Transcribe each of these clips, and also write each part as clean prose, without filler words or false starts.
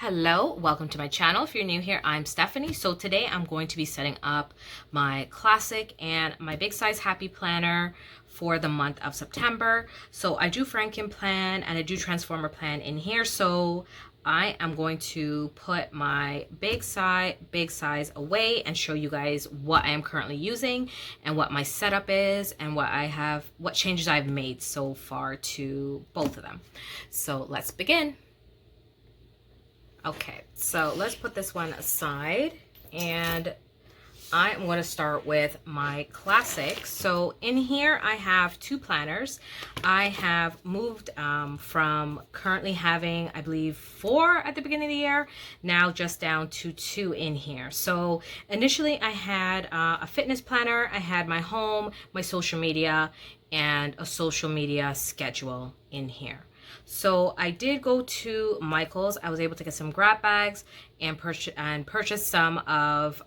Hello, welcome to my channel. If you're new here, I'm Stephanie. So today I'm going to be setting up my classic and my big size happy planner for the month of September. So I do Frankenplan and I do Transformer plan in here. So I am going to put my big size away and show you guys what I am currently using and what my setup is and what changes I've made so far to both of them. So let's begin. Okay, so let's put this one aside and I'm going to start with my classic. So in here I have two planners. I have moved from currently having, I believe, 4 at the beginning of the year, now just down to 2 in here. So initially I had a fitness planner, I had my home, my social media, and a social media schedule in here. So I did go to Michael's. I was able to get some grab bags and purchase some of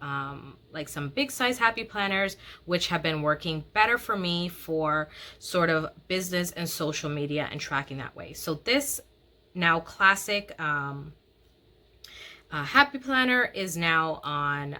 like some big size happy planners, which have been working better for me for sort of business and social media and tracking that way. So this now classic happy planner is now on,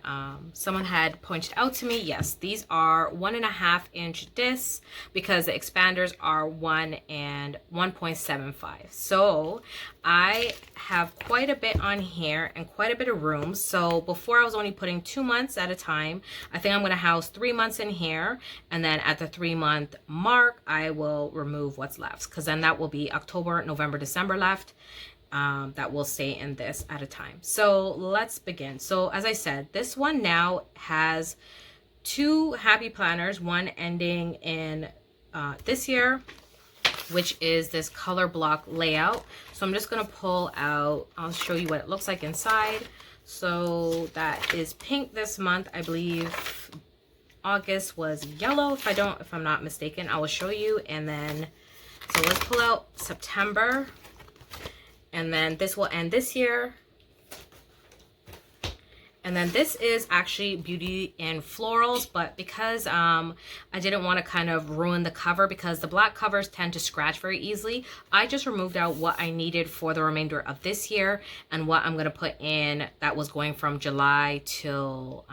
someone had pointed out to me, yes, these are 1.5 inch discs because the expanders are 1 and 1.75. So I have quite a bit on here and quite a bit of room. So before I was only putting 2 months at a time. I think I'm going to house 3 months in here, and then at the 3-month mark I will remove what's left, because then that will be October, November, December left. That will stay in this at a time. So let's begin. So as I said, this one now has 2 happy planners, one ending in this year, which is this color block layout. So I'm just going to pull out, I'll show you what it looks like inside. So that is pink this month. I believe August was yellow, if I'm not mistaken. I will show you. And then, so let's pull out September. And then this will end this year. And then this is actually beauty and florals, but because I didn't want to kind of ruin the cover, because the black covers tend to scratch very easily, I just removed out what I needed for the remainder of this year and what I'm going to put in that was going from July till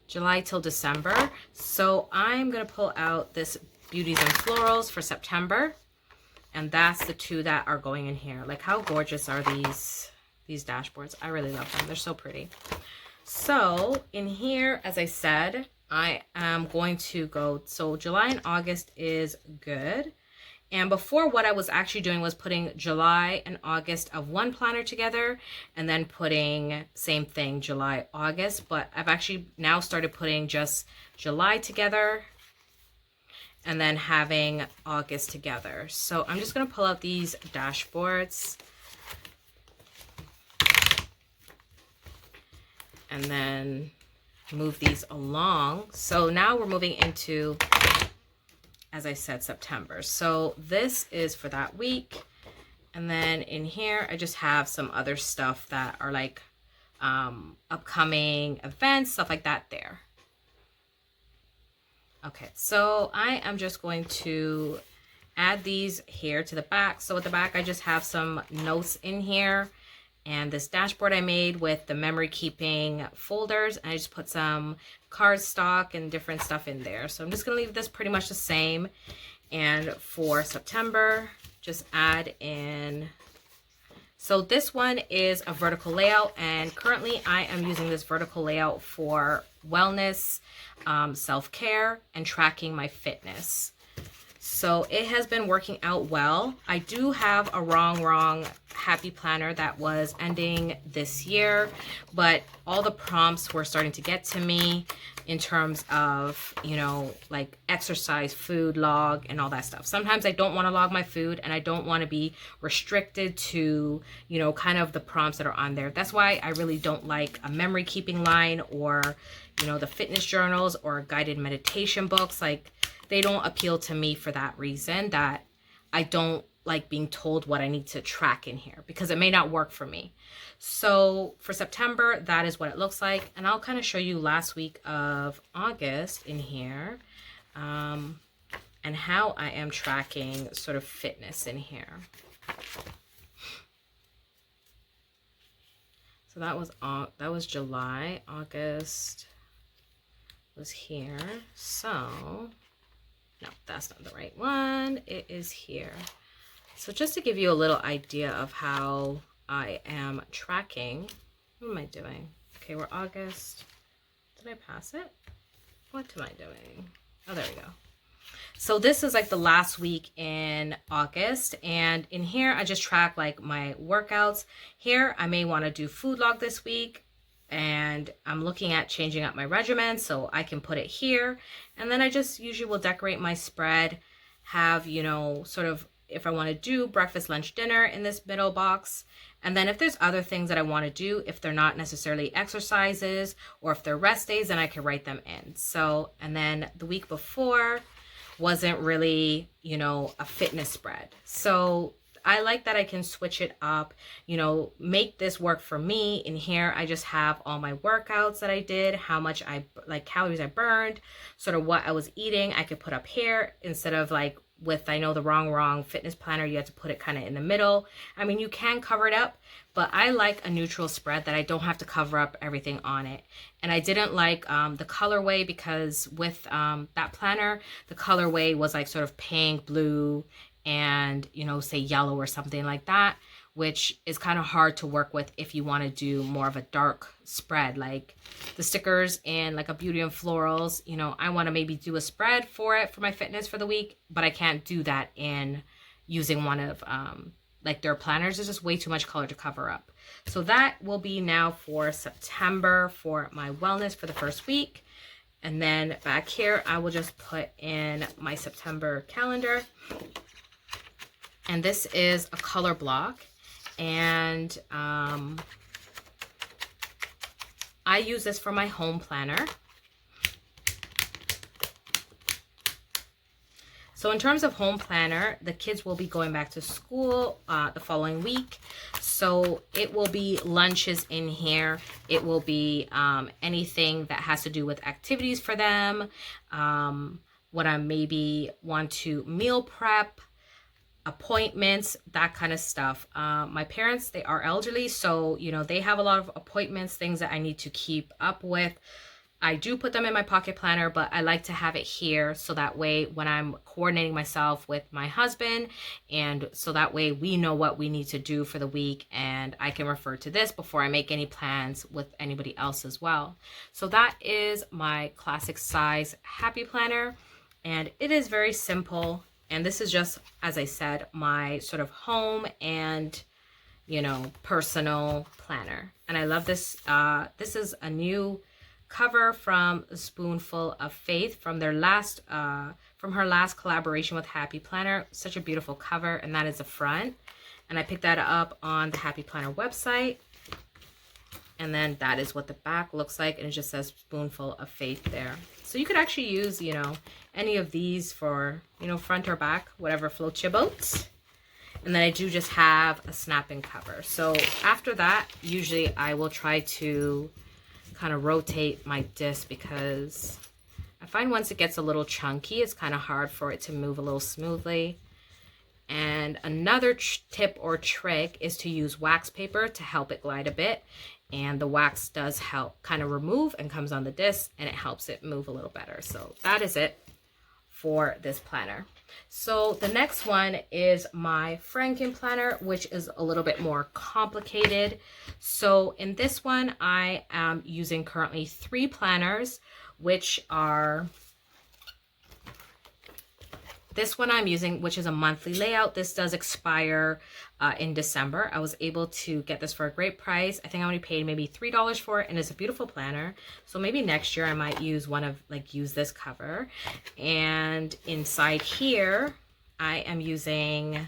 December. So I'm going to pull out this beauties and florals for September. And that's the 2 that are going in here. Like, how gorgeous are these dashboards? I really love them. They're so pretty. So in here, as I said, I am going to go, so July and August is good. And before, what I was actually doing was putting July and August of one planner together and then putting same thing, July, August. But I've actually now started putting just July together and then having August together. So I'm just going to pull out these dashboards and then move these along. So now we're moving into, as I said, September. So this is for that week. And then in here, I just have some other stuff that are like upcoming events, stuff like that there. Okay, so I am just going to add these here to the back. So at the back, I just have some notes in here and this dashboard I made with the memory keeping folders. And I just put some cardstock and different stuff in there. So I'm just going to leave this pretty much the same. And for September, just add in. So this one is a vertical layout, and currently I am using this vertical layout for wellness, self-care, and tracking my fitness. So it has been working out well. I do have a wrong happy planner that was ending this year, but all the prompts were starting to get to me in terms of, you know, like exercise, food log, and all that stuff. Sometimes I don't want to log my food and I don't want to be restricted to, you know, kind of the prompts that are on there. That's why I really don't like a memory keeping line or, you know, the fitness journals or guided meditation books. Like, they don't appeal to me for that reason, that I don't like being told what I need to track in here because it may not work for me. So for September, that is what it looks like. And I'll kind of show you last week of August in here, and how I am tracking sort of fitness in here. So that was July. August was here. So no, that's not the right one. It is here. So just to give you a little idea of how I am tracking. What am I doing? Okay, we're August. Did I pass it? What am I doing? Oh, there we go. So this is like the last week in August, and in here I just track like my workouts. Here I may want to do food log this week, and I'm looking at changing up my regimen, so I can put it here. And then I just usually will decorate my spread, have, you know, sort of if I want to do breakfast, lunch, dinner in this middle box. And then if there's other things that I want to do, if they're not necessarily exercises or if they're rest days, then I can write them in. So, and then the week before wasn't really, you know, a fitness spread. So I like that I can switch it up, you know, make this work for me. In here, I just have all my workouts that I did, how much calories I burned, sort of what I was eating. I could put up here instead of like with, I know the wrong fitness planner, you have to put it kind of in the middle. I mean, you can cover it up, but I like a neutral spread that I don't have to cover up everything on it. And I didn't like the colorway because with that planner, the colorway was like sort of pink, blue, and, you know, say yellow or something like that, which is kind of hard to work with if you want to do more of a dark spread. Like the stickers and like a beauty and florals, you know, I want to maybe do a spread for it for my fitness for the week, but I can't do that in using one of like their planners. There's just way too much color to cover up. So that will be now for September for my wellness for the first week. And then back here, I will just put in my September calendar. And this is a color block. And I use this for my home planner. So in terms of home planner, the kids will be going back to school the following week. So it will be lunches in here. It will be anything that has to do with activities for them. What I maybe want to meal prep, appointments, that kind of stuff. My parents, they are elderly, so you know, they have a lot of appointments, things that I need to keep up with. I do put them in my pocket planner, but I like to have it here so that way when I'm coordinating myself with my husband, and so that way we know what we need to do for the week, and I can refer to this before I make any plans with anybody else as well. So that is my classic size happy planner, and it is very simple. And this is just, as I said, my sort of home and, you know, personal planner. And I love this. This is a new cover from A Spoonful of Faith from their last, from her last collaboration with Happy Planner. Such a beautiful cover, and that is the front. And I picked that up on the Happy Planner website. And then that is what the back looks like, and it just says Spoonful of Faith there. So you could actually use, you know, any of these for, you know, front or back, whatever floats your boat. And then I do just have a snap-in cover. So after that, usually I will try to kind of rotate my disc because I find once it gets a little chunky, it's kind of hard for it to move a little smoothly. And another tip or trick is to use wax paper to help it glide a bit. And the wax does help kind of remove and comes on the disc, and it helps it move a little better. So that is it for this planner. So the next one is my Frankenplan planner, which is a little bit more complicated. So in this one, I am using currently 3 planners, which are this one I'm using, which is a monthly layout. This does expire in December. I was able to get this for a great price. I think I only paid maybe $3 for it, and it's a beautiful planner. So maybe next year I might use use this cover. And inside here, I am using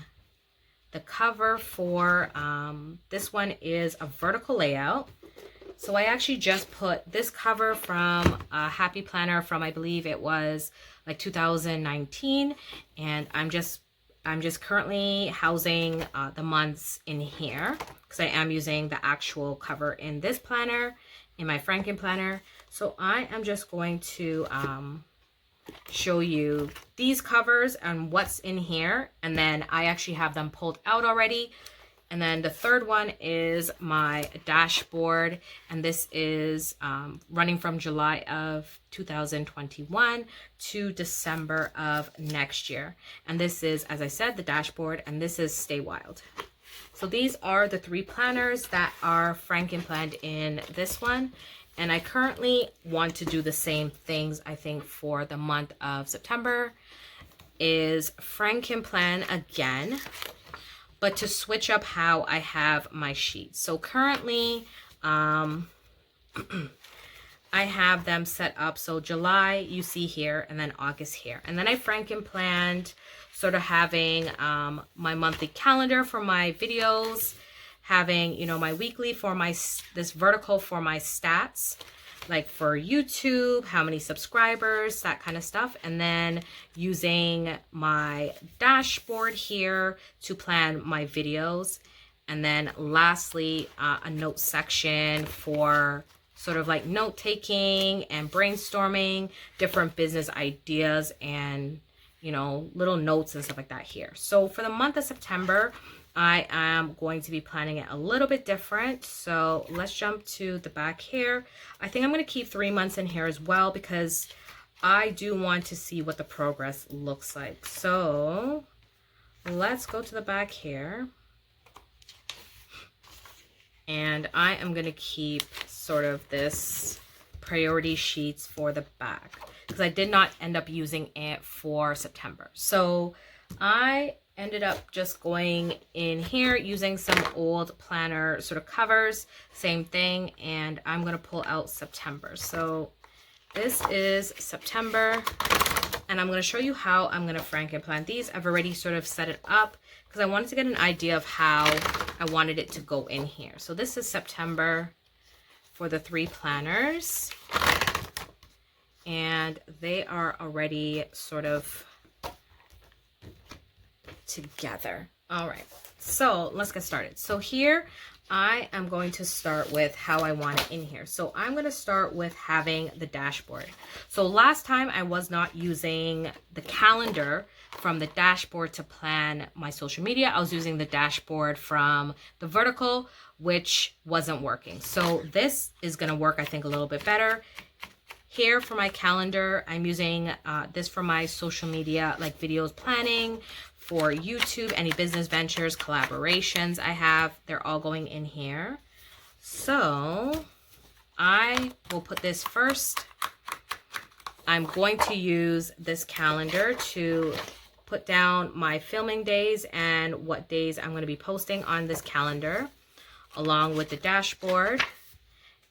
the cover for, this one is a vertical layout. So I actually just put this cover from a Happy Planner from, I believe it was like 2019, and I'm just currently housing the months in here because I am using the actual cover in this planner, in my Franken planner. So I am just going to show you these covers and what's in here, and then I actually have them pulled out already. And then the third one is my dashboard, and this is running from July of 2021 to December of next year. And this is, as I said, the dashboard, and this is Stay Wild. So these are the 3 planners that are Frankenplanned in this one. And I currently want to do the same things, I think, for the month of September, is Frankenplan again, but to switch up how I have my sheets. So currently, I have them set up. So July, you see here, and then August here. And then I Frankenplanned sort of having my monthly calendar for my videos, having, you know, my weekly for my, this vertical for my stats, like for YouTube, how many subscribers, that kind of stuff. And then using my dashboard here to plan my videos. And then lastly, a note section for sort of like note taking and brainstorming different business ideas and, you know, little notes and stuff like that here. So for the month of September, I am going to be planning it a little bit different. So let's jump to the back here. I think I'm going to keep 3 months in here as well, because I do want to see what the progress looks like. So let's go to the back here. And I am going to keep sort of this priority sheets for the back, because I did not end up using it for September. So I ended up just going in here using some old planner sort of covers, same thing, and I'm going to pull out September. So this is September, and I'm going to show you how I'm going to Frankenplan these. I've already sort of set it up because I wanted to get an idea of how I wanted it to go in here. So this is September for the 3 planners, and they are already sort of together. All right, so let's get started. So here I am going to start with how I want it in here. So I'm going to start with having the dashboard. So last time I was not using the calendar from the dashboard to plan my social media. I was using the dashboard from the vertical, which wasn't working. So this is going to work, I think, a little bit better. Here for my calendar, I'm using this for my social media, like videos planning, for YouTube, any business ventures, collaborations I have, they're all going in here. So I will put this first. I'm going to use this calendar to put down my filming days and what days I'm going to be posting on this calendar, along with the dashboard.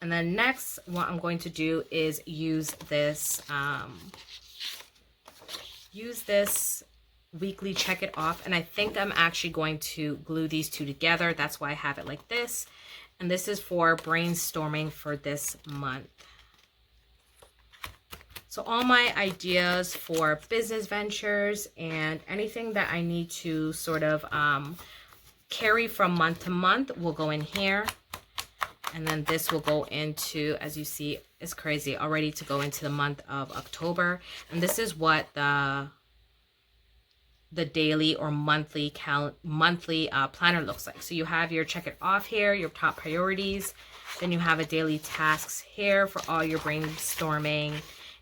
And then next, what I'm going to do is use this weekly check it off, and I think I'm actually going to glue these 2 together. That's why I have it like this. And this is for brainstorming for this month. So all my ideas for business ventures and anything that I need to sort of carry from month to month will go in here. And then this will go into, as you see, it's crazy already to go into the month of October. And this is what the daily or monthly planner looks like. So you have your check it off here, your top priorities. Then you have a daily tasks here for all your brainstorming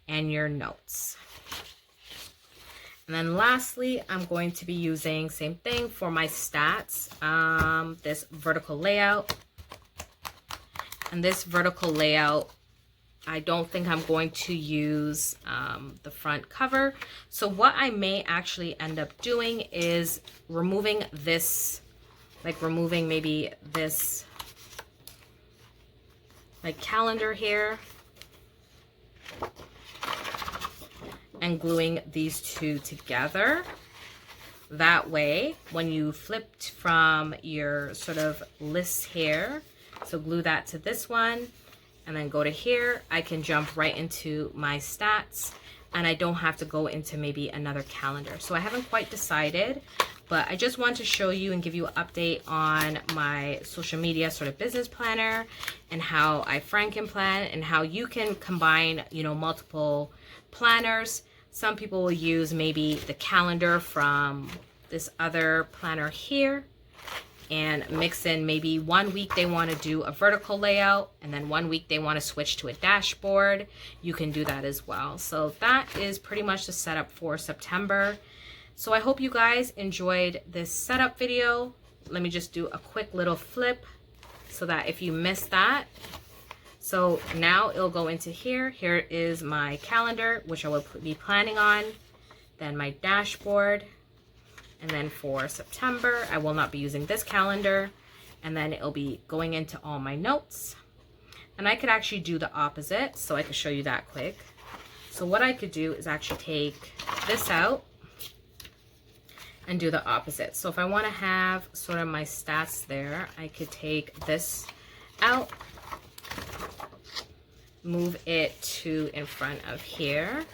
and your notes. And then lastly, I'm going to be using same thing for my stats, this vertical layout. And this vertical layout, I don't think I'm going to use the front cover. So what I may actually end up doing is removing this, like removing maybe this like calendar here and gluing these 2 together. That way, when you flipped from your sort of list here, so glue that to this one, and then go to here, I can jump right into my stats, and I don't have to go into maybe another calendar. So I haven't quite decided, but I just want to show you and give you an update on my social media sort of business planner and how I Frankenplan and how you can combine, you know, multiple planners. Some people will use maybe the calendar from this other planner here, and mix in maybe 1 week they want to do a vertical layout and then 1 week they want to switch to a dashboard. You can do that as well. So that is pretty much the setup for September. So I hope you guys enjoyed this setup video. Let me just do a quick little flip so that if you missed that. So now it'll go into here. Here is my calendar, which I will be planning on. Then my dashboard. And then for September, I will not be using this calendar. And then it'll be going into all my notes. And I could actually do the opposite, so I could show you that quick. So what I could do is actually take this out and do the opposite. So if I want to have sort of my stats there, I could take this out, move it to in front of here.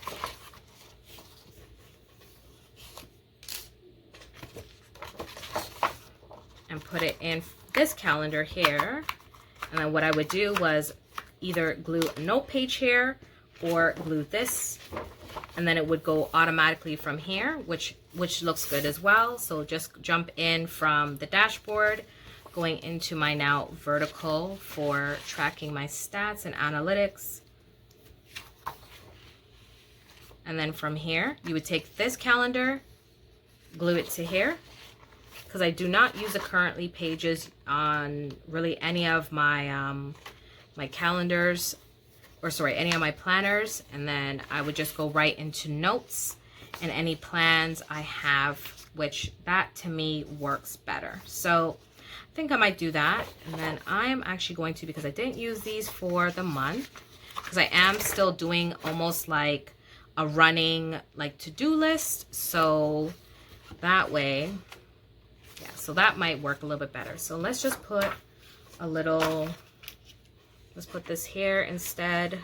And put it in this calendar here. And then what I would do was either glue a note page here or glue this, and then it would go automatically from here, which looks good as well. So just jump in from the dashboard, going into my now vertical for tracking my stats and analytics. And then from here, you would take this calendar, glue it to here, because I do not use the currently pages on really any of my my calendars, or sorry, any of my planners. And then I would just go right into notes and any plans I have, which that to me works better. So I think I might do that. And then I am actually going to, because I didn't use these for the month, because I am still doing almost like a running like to-do list. So that way, yeah, so that might work a little bit better. So let's just put a little, let's put this here instead.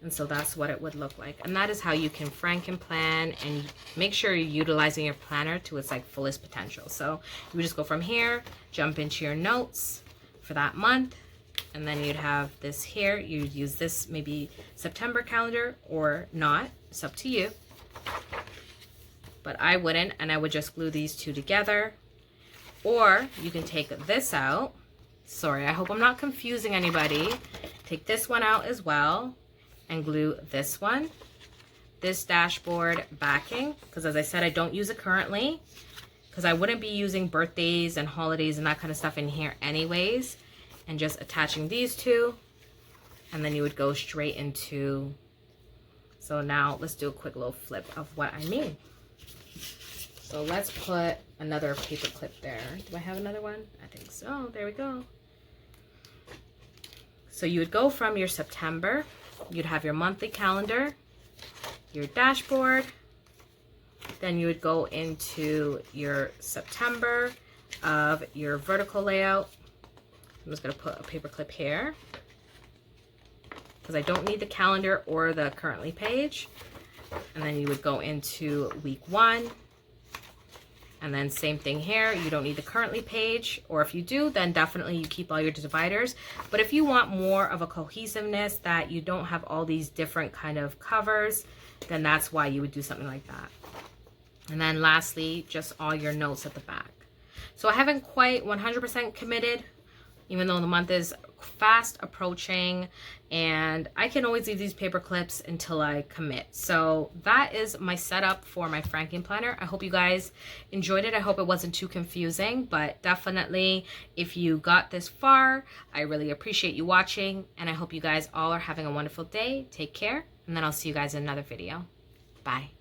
And so that's what it would look like. And that is how you can Frankenplan and make sure you're utilizing your planner to its like fullest potential. So you would just go from here, jump into your notes for that month, and then you'd have this here. You'd use this maybe September calendar or not. It's up to you. But I wouldn't, and I would just glue these two together. Or you can take this out. Sorry, I hope I'm not confusing anybody. Take this one out as well and glue this one. This dashboard backing, because as I said, I don't use it currently, because I wouldn't be using birthdays and holidays and that kind of stuff in here anyways. And just attaching these two, and then you would go straight into, so now let's do a quick little flip of what I mean. So let's put another paper clip there. Do I have another one? I think so. There we go. So you would go from your September, you'd have your monthly calendar, your dashboard, then you would go into your September of your vertical layout. I'm just going to put a paper clip here because I don't need the calendar or the currently page. And then you would go into week 1. And then same thing here. You don't need the currently page, or if you do, then definitely you keep all your dividers. But if you want more of a cohesiveness that you don't have all these different kind of covers, then that's why you would do something like that. And then lastly, just all your notes at the back. So I haven't quite 100% committed, even though the month is fast approaching, and I can always leave these paper clips until I commit. So that is my setup for my Frankenplanner. I hope you guys enjoyed it. I hope it wasn't too confusing, but definitely if you got this far, I really appreciate you watching, and I hope you guys all are having a wonderful day. Take care, and then I'll see you guys in another video. Bye.